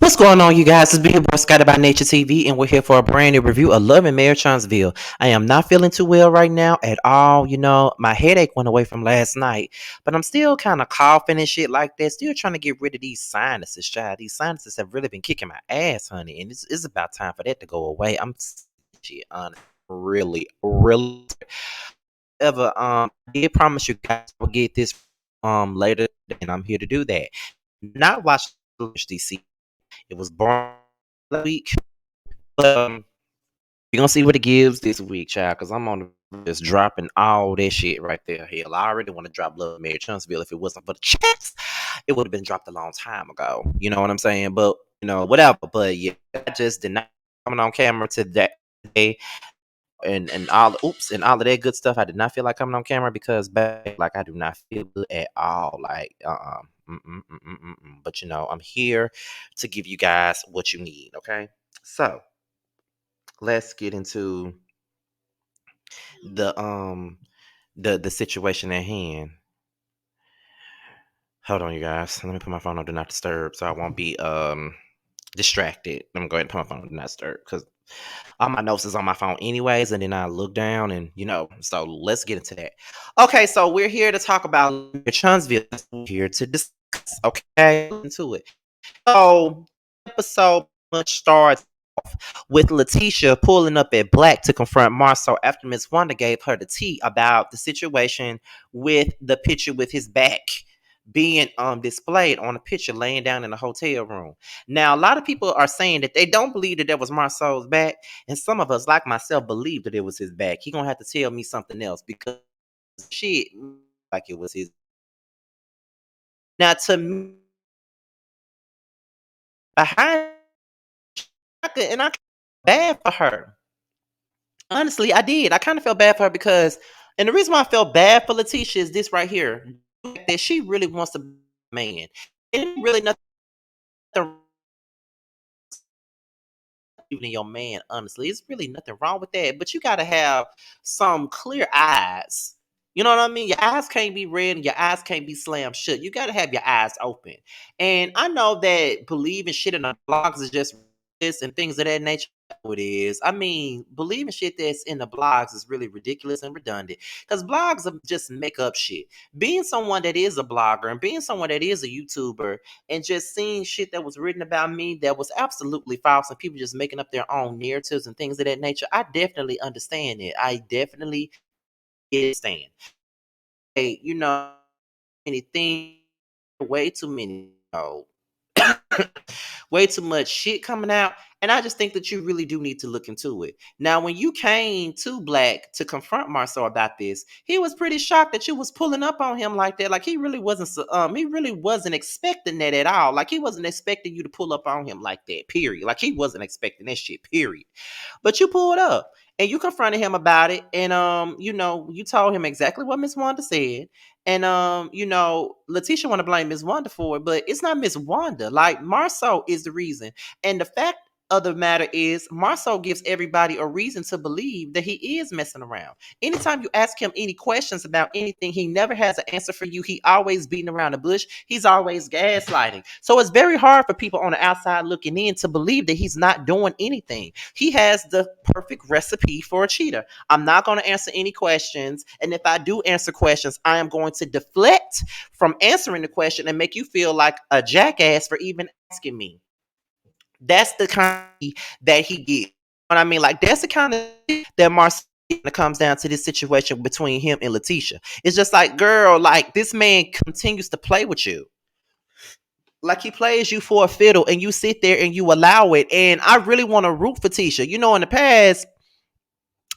What's going on, you guys? It's Big Boy Scotty by Nature TV, and we're here for a brand new review of Love and Marriage Huntsville. I am not feeling too well right now at all. My headache went away from last night, but I'm still kind of coughing and shit like that. Still trying to get rid of these sinuses, child. These sinuses have really been kicking my ass, honey, and it's about time for that to go away. I'm shit, honest, really. Ever, I did promise you guys I will get this later, and I'm here to do that. Not watch DC. It was born last week, but we're gonna see what it gives this week, child. Cause I'm on just dropping all that shit right there. Hell, I already want to drop Love Mary Huntsville. If it wasn't for the checks, it would have been dropped a long time ago. You know what I'm saying? But whatever. But yeah, I just did not coming on camera today. And all and all of that good stuff. I did not feel like coming on camera because like I do not feel good at all. Like but I'm here to give you guys what you need. Okay, so let's get into the the situation at hand. Hold on, you guys. Let me put my phone on do not disturb so I won't be distracted. I'm going to put my phone on do not disturb because all my notes is on my phone anyways, and then I look down and so let's get into that. Okay, so we're here to talk about Huntsville. We're here to discuss. Okay, into it. So episode much starts with Letitia pulling up at Black to confront Marcel after Miss Wanda gave her the tea about the situation with the picture with his back being displayed on a picture laying down in the hotel room. Now, a lot of people are saying that they don't believe that was Marcel's back, and some of us, like myself, believe that it was his back. He gonna have to tell me something else because shit like it was his. Now, to me, behind and I bad for her. Honestly, I did. I kind of felt bad for her because, and the reason why I felt bad for Letitia is this right here: that she really wants to be a man. And really nothing even in your man, honestly. It's really nothing wrong with that. But you gotta have some clear eyes. You know what I mean? Your eyes can't be red and your eyes can't be slammed shut. You gotta have your eyes open. And I know that believing shit in the blogs is just this and things of that nature. It is. I mean, believing shit that's in the blogs is really ridiculous and redundant. Because blogs are just make up shit. Being someone that is a blogger and being someone that is a YouTuber and just seeing shit that was written about me that was absolutely false and people just making up their own narratives and things of that nature, I definitely understand it. I definitely understand. Hey, anything, way too many, way too much shit coming out. And I just think that you really do need to look into it. Now, when you came to Black to confront Marcel about this, he was pretty shocked that you was pulling up on him like that. Like he really wasn't expecting that at all. Like he wasn't expecting you to pull up on him like that, period. Like he wasn't expecting that shit, period. But you pulled up and you confronted him about it. And you told him exactly what Miss Wanda said. And Letitia want to blame Miss Wanda for it, but it's not Miss Wanda. Like Marcel is the reason. And the fact of the matter is Marcel gives everybody a reason to believe that he is messing around. Anytime you ask him any questions about anything, he never has an answer for you. He always beating around the bush. He's always gaslighting. So it's very hard for people on the outside looking in to believe that he's not doing anything. He has the perfect recipe for a cheater. I'm not going to answer any questions. And if I do answer questions, I am going to deflect from answering the question and make you feel like a jackass for even asking me. That's the kind that he gets. What I mean, like that's the kind of that Marcel comes down to this situation between him and Letitia. It's just like, girl, like this man continues to play with you. Like he plays you for a fiddle and you sit there and you allow it. And I really want to root for Tisha. In the past,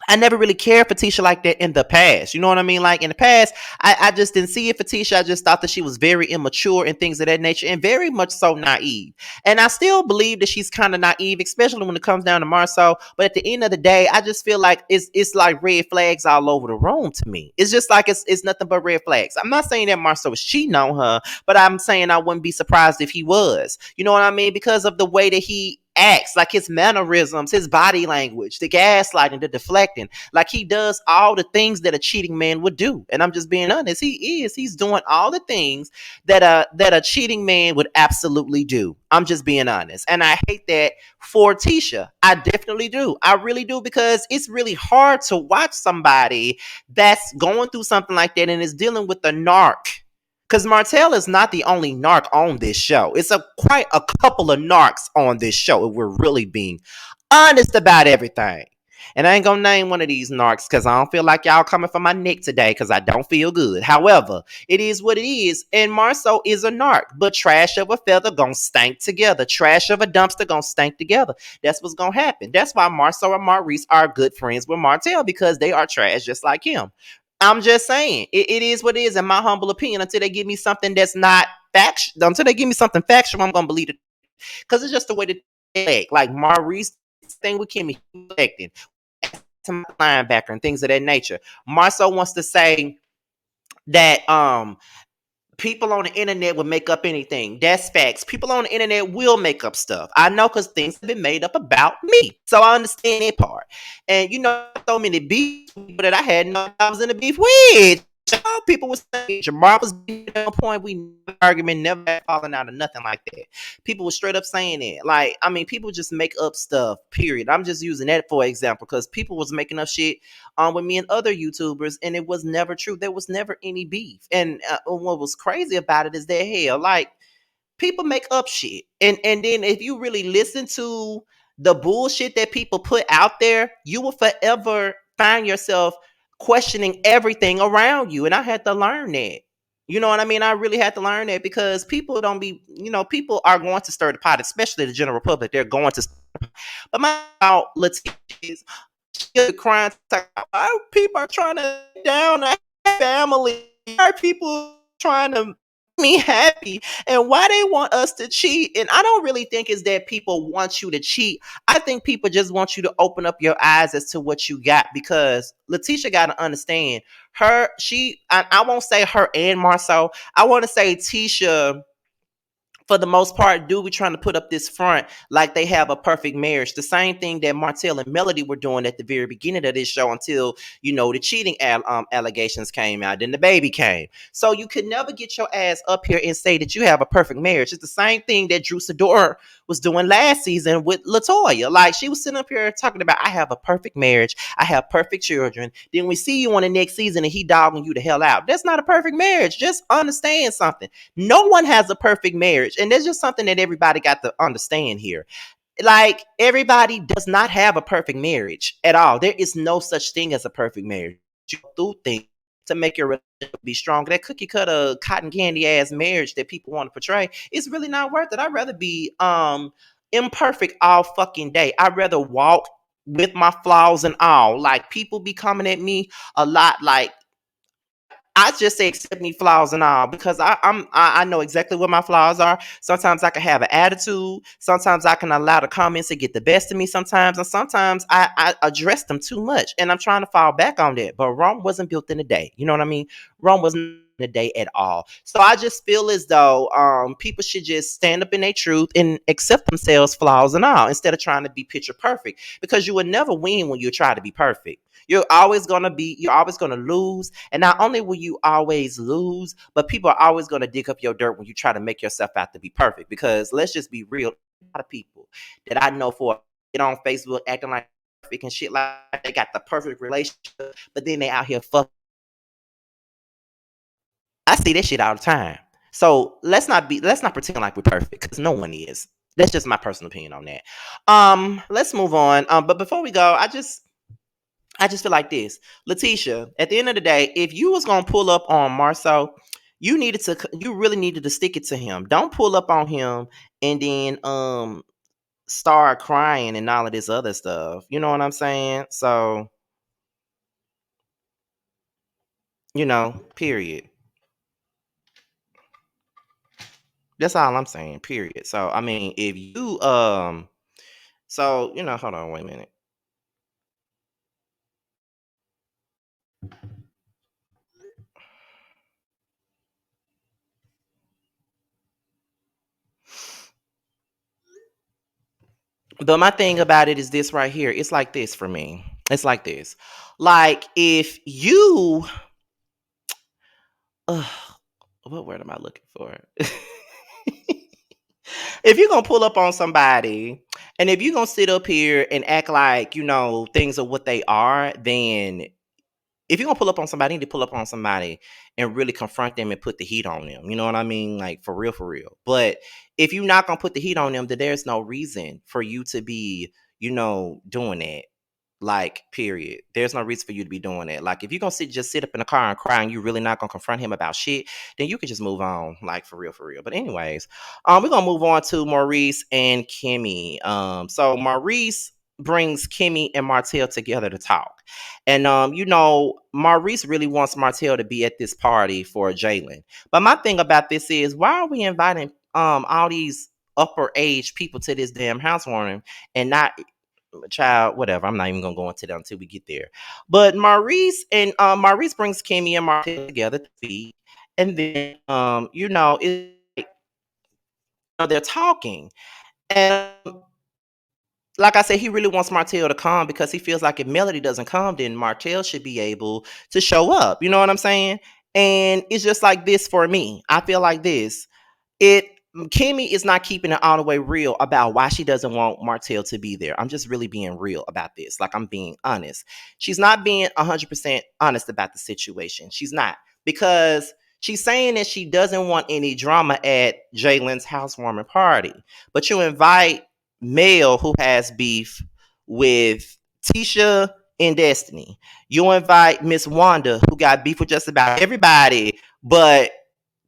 I never really cared for Tisha like that in the past. You know what I mean? Like in the past, I just didn't see it for Tisha. I just thought that she was very immature and things of that nature and very much so naive. And I still believe that she's kind of naive, especially when it comes down to Marcel. But at the end of the day, I just feel like it's like red flags all over the room to me. It's just like it's nothing but red flags. I'm not saying that Marcel was cheating on her, but I'm saying I wouldn't be surprised if he was. You know what I mean? Because of the way that he acts, like his mannerisms, his body language, the gaslighting, the deflecting. Like he does all the things that a cheating man would do. And I'm just being honest. He's doing all the things that a cheating man would absolutely do. I'm just being honest. And I hate that for Tisha. I definitely do. I really do, because it's really hard to watch somebody that's going through something like that and is dealing with a narc. Because Martell is not the only narc on this show. It's quite a couple of narcs on this show, if we're really being honest about everything. And I ain't gonna name one of these narcs because I don't feel like y'all coming for my neck today, because I don't feel good. However, it is what it is. And Marceau is a narc, but trash of a feather gonna stank together. Trash of a dumpster gonna stank together. That's what's gonna happen. That's why Marceau and Maurice are good friends with Martell, because they are trash just like him. I'm just saying, it is what it is, in my humble opinion. Until they give me something that's not factual, until they give me something factual, I'm gonna believe it, because it's just the way that they act. Like Maurice thing with Kimmi, acting to linebacker and things of that nature. Marceau wants to say that people on the internet would make up anything. That's facts. People on the internet will make up stuff. I know, because things have been made up about me. So I understand that part. And so many beefs that I had no I was in a beef with. People were saying Jamar was being at one point. We argument, never had falling out or nothing like that. People were straight up saying it. Like, I mean, people just make up stuff, period. I'm just using that for example, because people was making up shit with me and other YouTubers, and it was never true. There was never any beef. And what was crazy about it is that, hell, like, people make up shit, and then if you really listen to the bullshit that people put out there, you will forever find yourself questioning everything around you. And I had to learn that. You know what I mean? I really had to learn that, because people don't be, people are going to stir the pot, especially the general public. They're going to. But my out Latifah is crying. Why people are trying to down a family? Why are people trying to make me happy? And why they want us to cheat? And I don't really think it's that people want you to cheat. I think people just want you to open up your eyes as to what you got, because Letitia got to understand I won't say her and Marceau. I want to say Tisha, for the most part, do be trying to put up this front like they have a perfect marriage. The same thing that Martell and Melody were doing at the very beginning of this show, until, the cheating allegations came out. Then the baby came. So you could never get your ass up here and say that you have a perfect marriage. It's the same thing that Drew Sidor was doing last season with LaToya. Like, she was sitting up here talking about, I have a perfect marriage. I have perfect children. Then we see you on the next season and he dogging you the hell out. That's not a perfect marriage. Just understand something. No one has a perfect marriage. And there's just something that everybody got to understand here. Like, everybody does not have a perfect marriage at all. There is no such thing as a perfect marriage. You go through things to make your relationship be strong. That cookie cutter, cotton candy ass marriage that people want to portray, it's really not worth it. I'd rather be imperfect all fucking day. I'd rather walk with my flaws and all. Like, people be coming at me a lot, like, I just say accept me flaws and all, because I know exactly what my flaws are. Sometimes I can have an attitude. Sometimes I can allow the comments to get the best of me sometimes. And sometimes I address them too much. And I'm trying to fall back on that. But Rome wasn't built in a day. You know what I mean? Rome wasn't in a day at all. So I just feel as though people should just stand up in their truth and accept themselves flaws and all, instead of trying to be picture perfect. Because you will never win when you try to be perfect. You're always gonna lose. And not only will you always lose, but people are always gonna dig up your dirt when you try to make yourself out to be perfect. Because let's just be real, a lot of people that I know for get on Facebook acting like perfect and shit, like they got the perfect relationship, but then they out here fuck. I see that shit all the time. So let's not pretend like we're perfect, because no one is. That's just my personal opinion on that. Let's move on. But before we go, I just feel like this. Letitia, at the end of the day, if you was gonna pull up on Marceau, you really needed to stick it to him. Don't pull up on him and then start crying and all of this other stuff. You know what I'm saying? So, period. That's all I'm saying, period. So I mean, if you hold on, wait a minute. But my thing about it is this right here. It's like this for me. It's like this. Like if you, uh, what word am I looking for? If you're gonna pull up on somebody, and if you're gonna sit up here and act like things are what they are, then if you're gonna pull up on somebody, you need to pull up on somebody and really confront them and put the heat on them. You know what I mean? Like for real, for real. But if you're not gonna put the heat on them, then there's no reason for you to be, doing that. Like, period. There's no reason for you to be doing that. Like, if you're gonna just sit up in the car and cry and you really not gonna confront him about shit, then you can just move on. Like for real, for real. But anyways, we're gonna move on to Maurice and Kimmi. So Maurice brings Kimmi and Martell together to talk. And Maurice really wants Martell to be at this party for Jalen. But my thing about this is, why are we inviting all these upper age people to this damn housewarming and not child, whatever. I'm not even gonna go into that until we get there. But Maurice brings Kimmi and Martell together to feed, and then it's like, they're talking, and like I said, he really wants Martell to come because he feels like if Melody doesn't come, then Martell should be able to show up. You know what I'm saying? And it's just like this for me. I feel like this. It Kimmi is not keeping it all the way real about why she doesn't want Martell to be there. I'm just really being real about this. Like, I'm being honest. She's not being 100% honest about the situation. She's not, because she's saying that she doesn't want any drama at Jalen's housewarming party. But you invite Mel, who has beef with Tisha and Destiny. You invite Miss Wanda, who got beef with just about everybody, but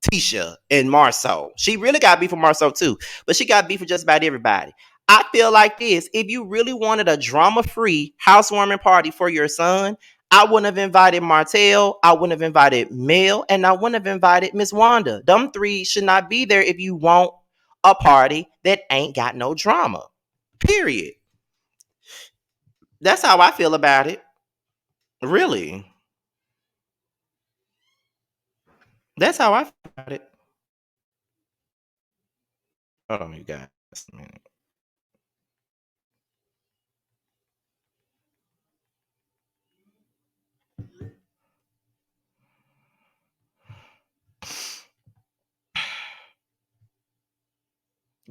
Tisha and Marceau. She really got beef with Marceau too, but she got beef with just about everybody. I feel like this. If you really wanted a drama-free housewarming party for your son, I wouldn't have invited Martell, I wouldn't have invited Mel, and I wouldn't have invited Miss Wanda. Them three should not be there if you want a party that ain't got no drama. Period. That's how I feel about it. Really. That's how I feel about it. Hold on, you guys. A minute.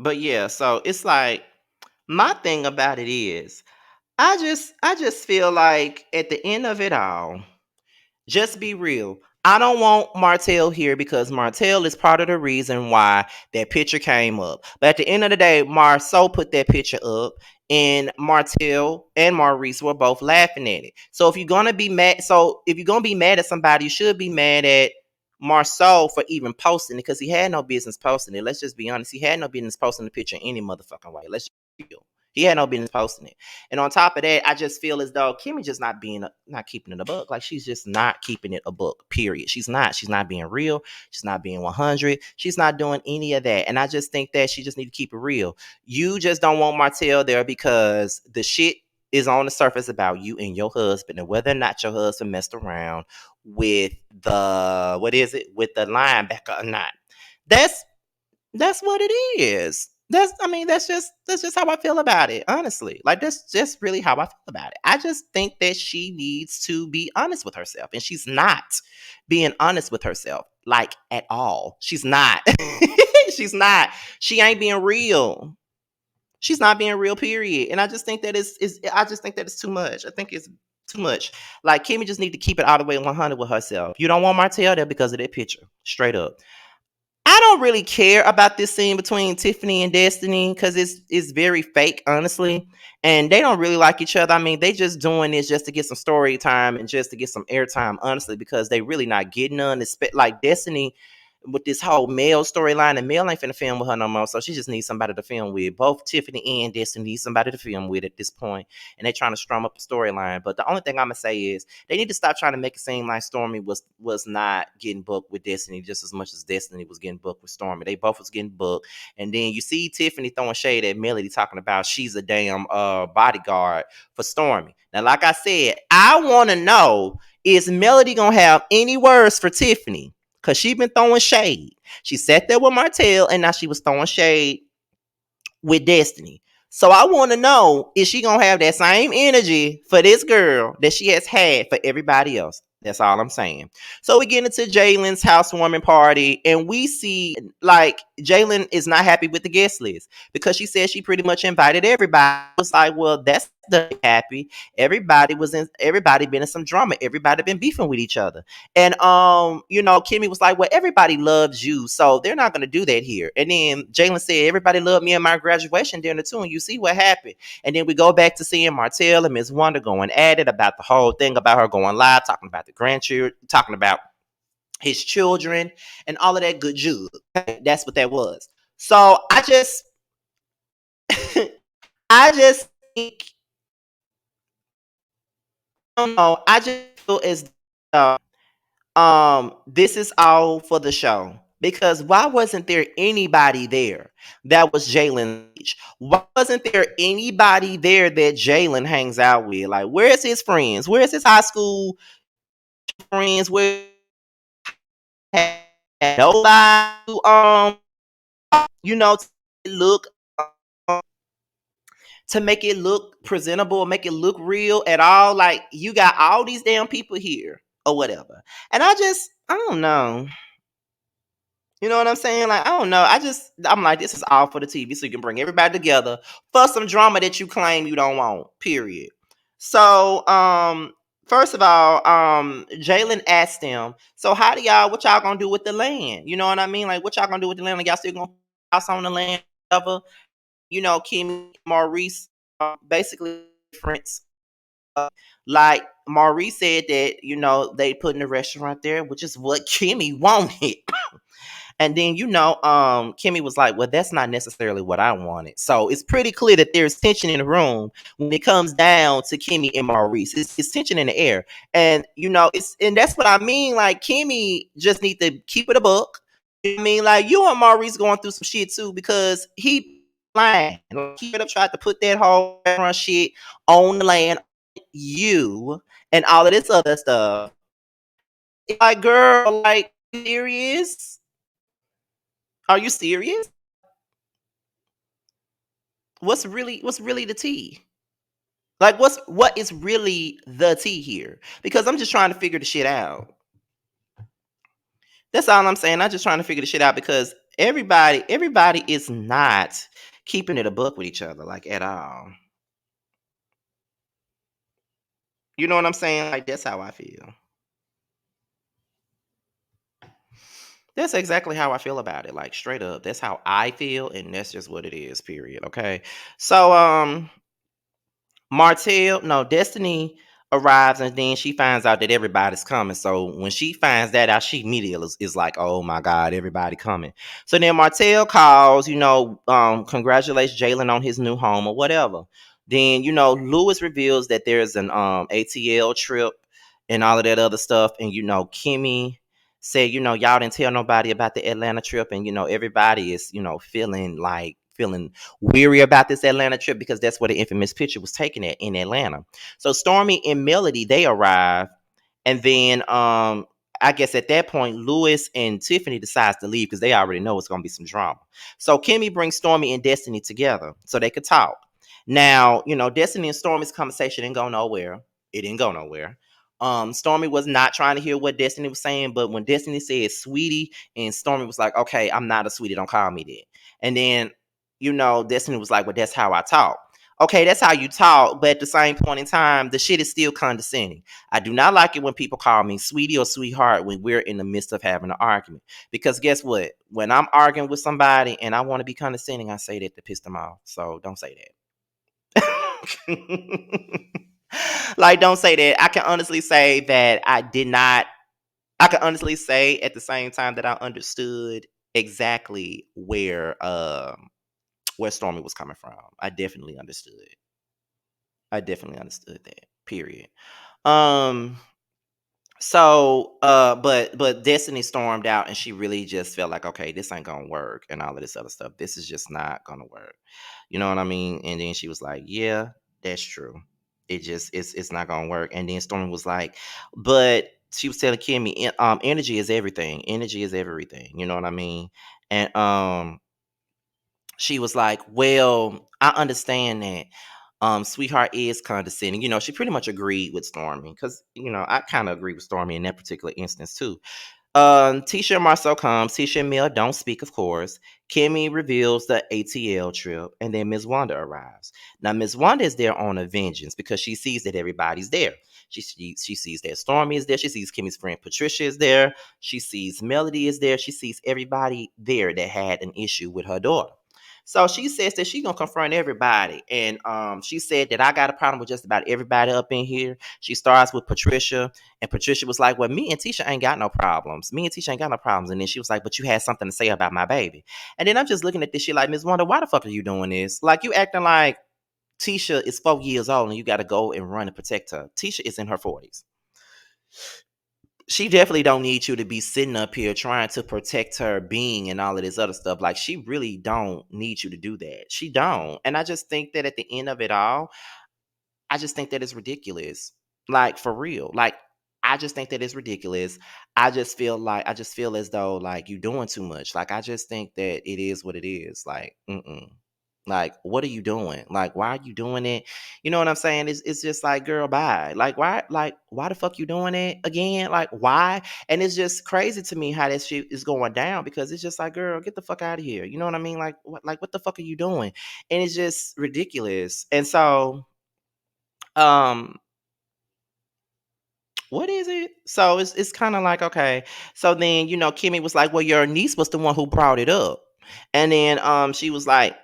But yeah, so it's like, my thing about it is, I just feel like at the end of it all, just be real. I don't want Martell here because Martell is part of the reason why that picture came up. But at the end of the day, Marceau put that picture up, and Martell and Maurice were both laughing at it. So if you're gonna be mad at somebody, you should be mad at Marceau for even posting it, because he had no business posting it. Let's just be honest. He had no business posting the picture any motherfucking way. Let's just be real. He had no business posting it. And on top of that, I just feel as though Kimmi just not keeping it a book. Like, she's just not keeping it a book. Period. She's not. She's not being real. She's not being 100. She's not doing any of that. And I just think that she just need to keep it real. You just don't want Martell there because the shit is on the surface about you and your husband, and whether or not your husband messed around with with the linebacker or not. That's that's what it is. That's just how I feel about it, honestly. Like, that's just really how I feel about it. I just think that she needs to be honest with herself, and she's not being honest with herself, like, at all. She's not. She's not. She ain't being real. She's not being real, period. And I just think that I just think that it's too much. I think it's too much. Like, Kimmi just need to keep it all the way 100 with herself. You don't want Martell there because of that picture. Straight up. I don't really care about this scene between Tiffany and Destiny because it's very fake, honestly. And they don't really like each other. I mean, they just doing this just to get some story time and just to get some airtime, honestly, because they really not getting none. Like Destiny with this whole Mel storyline, and Mel ain't finna film with her no more, so she just needs somebody to film with. Both Tiffany and Destiny need somebody to film with at this point, and they trying to strum up a storyline. But the only thing I'm gonna say is they need to stop trying to make it seem like Stormy was not getting booked with Destiny just as much as Destiny was getting booked with Stormy. They both was getting booked, and then you see Tiffany throwing shade at Melody, talking about she's a damn bodyguard for Stormy. Now, like I said, I want to know, is Melody gonna have any words for Tiffany? Because she been throwing shade. She sat there with Martell, and now she was throwing shade with Destiny. So I want to know, is she gonna have that same energy for this girl that she has had for everybody else? That's all I'm saying. So we get into Jalen's housewarming party, and we see like Jalen is not happy with the guest list because she said she pretty much invited everybody. It was like, well, that's the happy. Everybody been in some drama. Everybody been beefing with each other. And Kimmy was like, well, everybody loves you, so they're not gonna do that here. And then Jalen said, everybody loved me at my graduation dinner too, and you see what happened. And then we go back to seeing Martell and Miss Wanda going at it about the whole thing about her going live, talking about the grandchildren, talking about his children, and all of that good juice. That's what that was. So I just think, I don't know, I just feel as this is all for the show, because why wasn't there anybody there that was Jalen's age? Why wasn't there anybody there that Jalen hangs out with? Like, where's his friends? Where's his high school friends? Where nobody look, um, to make it look presentable, make it look real at all. Like, you got all these damn people here or whatever. And I don't know. You know what I'm saying? Like, I don't know. I'm like, this is all for the TV, so you can bring everybody together for some drama that you claim you don't want. Period. So, first of all, Jalen asked them, so what y'all gonna do with the land? You know what I mean? Like, what y'all gonna do with the land? Like, y'all still gonna house on the land, whatever? Kimmy, Maurice, basically friends. Like Maurice said that, they put in a restaurant there, which is what Kimmy wanted. And then, Kimmy was like, well, that's not necessarily what I wanted. So it's pretty clear that there's tension in the room when it comes down to Kimmy and Maurice. It's tension in the air. And, and that's what I mean. Like, Kimmy just need to keep it a book. You know what I mean? Like, you and Maurice going through some shit too, because he lying. Like, he could have tried to put that whole restaurant shit on the land, you, and all of this other stuff. Like, girl, like, serious? Are you serious? What's really the tea? Like, what is really the tea here? Because I'm just trying to figure the shit out. That's all I'm saying. I'm just trying to figure the shit out, because everybody is not keeping it a book with each other, like, at all. You know what I'm saying? Like, that's how I feel. That's exactly how I feel about it. Like, straight up. That's how I feel, and that's just what it is, period. Okay. So, Martell, no, Destiny arrives, and then she finds out that everybody's coming. So when she finds that out, she immediately is like, oh my God, everybody coming. So then Martell calls, congratulates Jalen on his new home or whatever. Then, Lewis reveals that there's an ATL trip and all of that other stuff. And, Kimmy said, y'all didn't tell nobody about the Atlanta trip. And, everybody is, feeling weary about this Atlanta trip, because that's where the infamous picture was taken at, in Atlanta. So Stormy and Melody, they arrive, and then I guess at that point, Lewis and Tiffany decides to leave because they already know it's gonna be some drama. So Kimmy brings Stormy and Destiny together so they could talk. Now, Destiny and Stormy's conversation didn't go nowhere. It didn't go nowhere. Stormy was not trying to hear what Destiny was saying, but when Destiny said sweetie, and Stormy was like, okay, I'm not a sweetie, don't call me that. And then, Destiny was like, well, that's how I talk. Okay, that's how you talk, but at the same point in time, the shit is still condescending. I do not like it when people call me sweetie or sweetheart when we're in the midst of having an argument. Because guess what? When I'm arguing with somebody and I want to be condescending, I say that to piss them off. So don't say that. Like, don't say that. I can honestly say that I can honestly say at the same time that I understood exactly where Stormy was coming from. I definitely understood. I definitely understood that. Period. Um. But Destiny stormed out, and she really just felt like, okay, this ain't gonna work, and all of this other stuff. This is just not gonna work. You know what I mean? And then she was like, yeah, that's true. It's not gonna work. And then Stormy was like, but she was telling Kimmy, energy is everything. Energy is everything. You know what I mean? And she was like, "Well, I understand that sweetheart is condescending." She pretty much agreed with Stormy because I kind of agree with Stormy in that particular instance too. Tisha and Marcel comes. Tisha and Mel don't speak, of course. Kimmi reveals the ATL trip, and then Miss Wanda arrives. Now, Miss Wanda is there on a vengeance because she sees that everybody's there. She sees that Stormy is there. She sees Kimmy's friend Patricia is there. She sees Melody is there. She sees everybody there that had an issue with her daughter. So she says that she's gonna confront everybody, and she said that I got a problem with just about everybody up in here. She starts with Patricia, and Patricia was like, "Well, me and Tisha ain't got no problems. Me and Tisha ain't got no problems." And then she was like, "But you had something to say about my baby." And then I'm just looking at this shit like, Miss Wanda, why the fuck are you doing this? Like, you acting like Tisha is 4 years old and you got to go and run and protect her. Tisha is in her 40s. She definitely don't need you to be sitting up here trying to protect her being and all of this other stuff. Like, she really don't need you to do that. She don't. And I just think that at the end of it all, I just think that it's ridiculous. Like, for real. Like, I just think that it's ridiculous. I just feel as though like you doing too much. Like, I just think that it is what it is. Like, like, what are you doing? Like, why are you doing it? You know what I'm saying? It's just like, girl, bye. Like, why the fuck you doing it again? Like, why? And it's just crazy to me how that shit is going down because it's just like, girl, get the fuck out of here. You know what I mean? What the fuck are you doing? And it's just ridiculous. And so um what is it? So it's kind of like, okay. So then, Kimmy was like, "Well, your niece was the one who brought it up." And then she was like,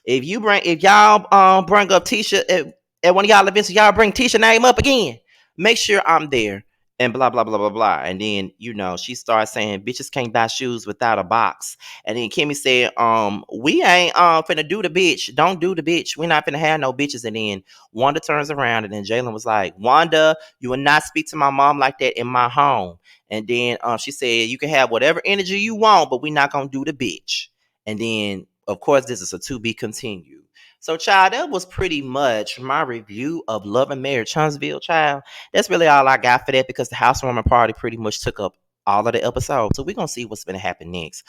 if y'all bring up Tisha at one of y'all events, y'all bring Tisha name up again, make sure I'm there." And blah blah blah blah blah. And then, she starts saying bitches can't buy shoes without a box. And then Kimmy said, "We ain't finna do the bitch. Don't do the bitch. We're not finna have no bitches." And then Wanda turns around, and then Jalen was like, "Wanda, you will not speak to my mom like that in my home." And then she said, "You can have whatever energy you want, but we're not gonna do the bitch." And then, of course, this is a to be continued. So, child, that was pretty much my review of Love and Marriage Huntsville, child. That's really all I got for that because the housewarming party pretty much took up all of the episodes. So we're gonna see what's gonna happen next.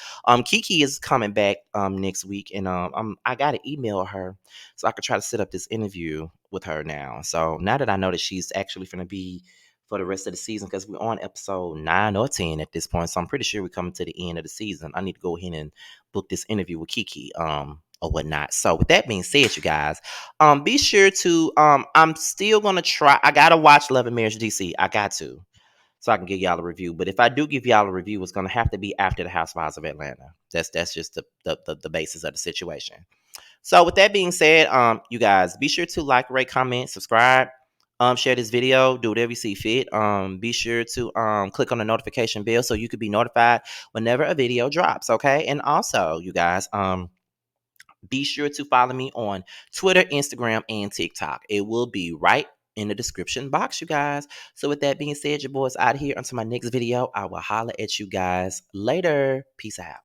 Kiki is coming back next week, and I gotta email her so I could try to set up this interview with her now. So now that I know that she's actually gonna be for the rest of the season, because we're on episode 9 or 10 at this point, so I'm pretty sure we're coming to the end of the season. I need to go ahead and book this interview with Kiki, or whatnot. So with that being said, you guys, be sure to I'm still gonna try. I gotta watch Love and Marriage DC. I got to, so I can give y'all a review. But if I do give y'all a review, it's gonna have to be after the Housewives of Atlanta. That's just the basis of the situation. So with that being said, you guys be sure to like, rate, comment, subscribe, share this video, do whatever you see fit. Be sure to click on the notification bell so you could be notified whenever a video drops. Okay, and also, you guys, be sure to follow me on Twitter, Instagram, and TikTok. It will be right in the description box, you guys. So with that being said, your boy's out here. Until my next video, I will holler at you guys later. Peace out.